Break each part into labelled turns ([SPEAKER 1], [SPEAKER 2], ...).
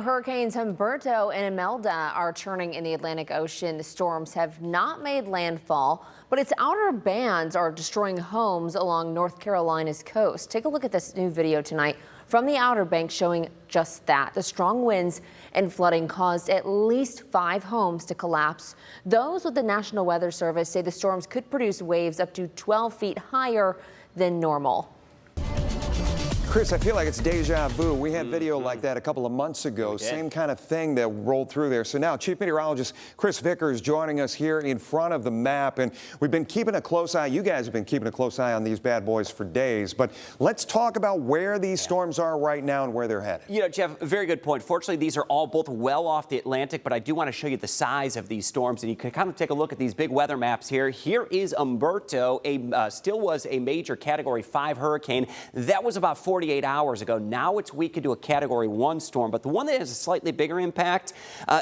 [SPEAKER 1] Hurricanes Humberto and Imelda are churning in the Atlantic Ocean. The storms have not made landfall, but its outer bands are destroying homes along North Carolina's coast. Take a look at this new video tonight from the Outer Banks showing just that. The strong winds and flooding caused at least 5 homes to collapse. Those with the National Weather Service say the storms could produce waves up to 12 feet higher than normal.
[SPEAKER 2] Chris, I feel like it's deja vu. We had video like that a couple of months ago. Same kind of thing that rolled through there. So now Chief Meteorologist Chris Vickers joining us here in front of the map. And we've been keeping a close eye. You guys have been keeping a close eye on these bad boys for days. But let's talk about where these storms are right now and where they're headed.
[SPEAKER 3] You know, Jeff, very good point. Fortunately, these are all both well off the Atlantic, but I do want to show you the size of these storms. And you can kind of take a look at these big weather maps here. Here is Humberto, still was a major Category 5 hurricane. That was about 48 hours ago. Now it's weakened to a Category 1 storm, but the one that has a slightly bigger impact,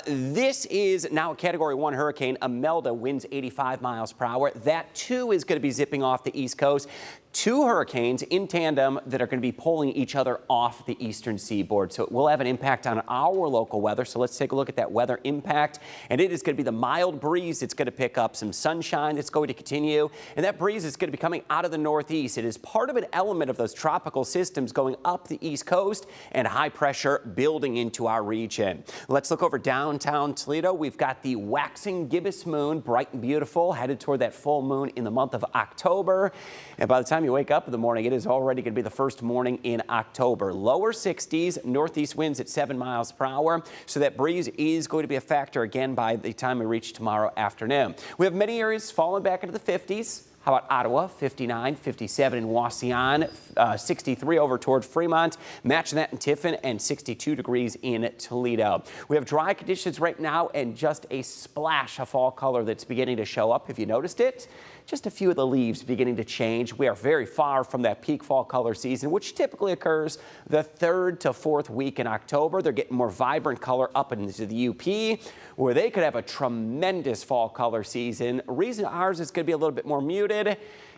[SPEAKER 3] this is now a Category 1 hurricane. Imelda, winds 85 miles per hour. That too is going to be zipping off the East Coast. 2 hurricanes in tandem that are going to be pulling each other off the eastern seaboard. So it will have an impact on our local weather. So let's take a look at that weather impact. And it is going to be the mild breeze. It's going to pick up some sunshine that's going to continue. And that breeze is going to be coming out of the northeast. It is part of an element of those tropical systems going up the east coast and high pressure building into our region. Let's look over downtown Toledo. We've got the waxing gibbous moon, bright and beautiful, headed toward that full moon in the month of October. And by the time you wake up in the morning, it is already going to be the first morning in October. Lower 60s, northeast winds at 7 miles per hour. So that breeze is going to be a factor again by the time we reach tomorrow afternoon. We have many areas falling back into the 50s. How about Ottawa, 59, 57 in Wauseon, 63 over toward Fremont, matching that in Tiffin, and 62 degrees in Toledo. We have dry conditions right now and just a splash of fall color that's beginning to show up. If you noticed it, just a few of the leaves beginning to change. We are very far from that peak fall color season, which typically occurs the 3rd to 4th week in October. They're getting more vibrant color up into the UP, where they could have a tremendous fall color season. Reason ours is going to be a little bit more muted.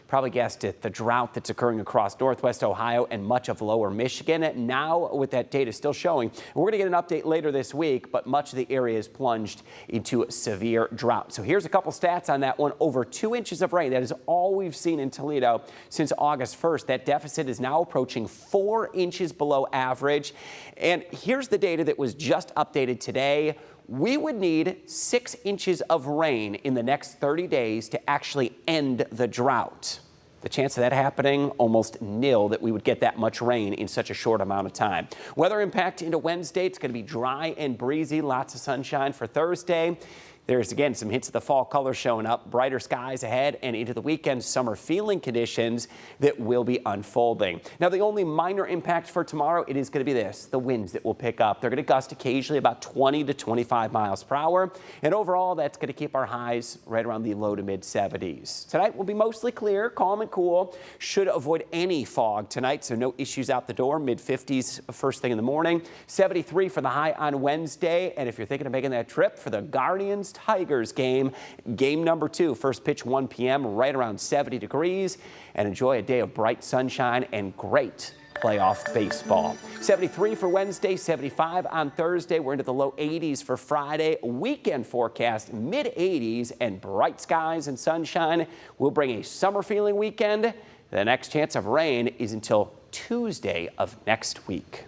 [SPEAKER 3] Probably guessed it, the drought that's occurring across northwest Ohio and much of lower Michigan. Now, with that data still showing, we're going to get an update later this week, but much of the area is plunged into severe drought. So here's a couple stats on that one. Over 2 inches of rain. That is all we've seen in Toledo since August 1st. That deficit is now approaching 4 inches below average. And here's the data that was just updated today. We would need 6 inches of rain in the next 30 days to actually end the drought. The chance of that happening, almost nil, that we would get that much rain in such a short amount of time. Weather impact into Wednesday, it's going to be dry and breezy, lots of sunshine for Thursday. There's, again, some hints of the fall color showing up, brighter skies ahead, and into the weekend, summer feeling conditions that will be unfolding. Now, the only minor impact for tomorrow, it is going to be this, the winds that will pick up. They're going to gust occasionally about 20 to 25 miles per hour, and overall, that's going to keep our highs right around the low to mid 70s. Tonight will be mostly clear, calm and cool. Should avoid any fog tonight, so no issues out the door. Mid 50s first thing in the morning. 73 for the high on Wednesday, and if you're thinking of making that trip for the Guardians Tigers game number 2, first pitch 1 p.m. right around 70 degrees, and enjoy a day of bright sunshine and great playoff baseball. 73 for Wednesday, 75 on Thursday. We're into the low 80s for Friday. Weekend forecast mid 80s and bright skies and sunshine will bring a summer feeling weekend. The next chance of rain is until Tuesday of next week.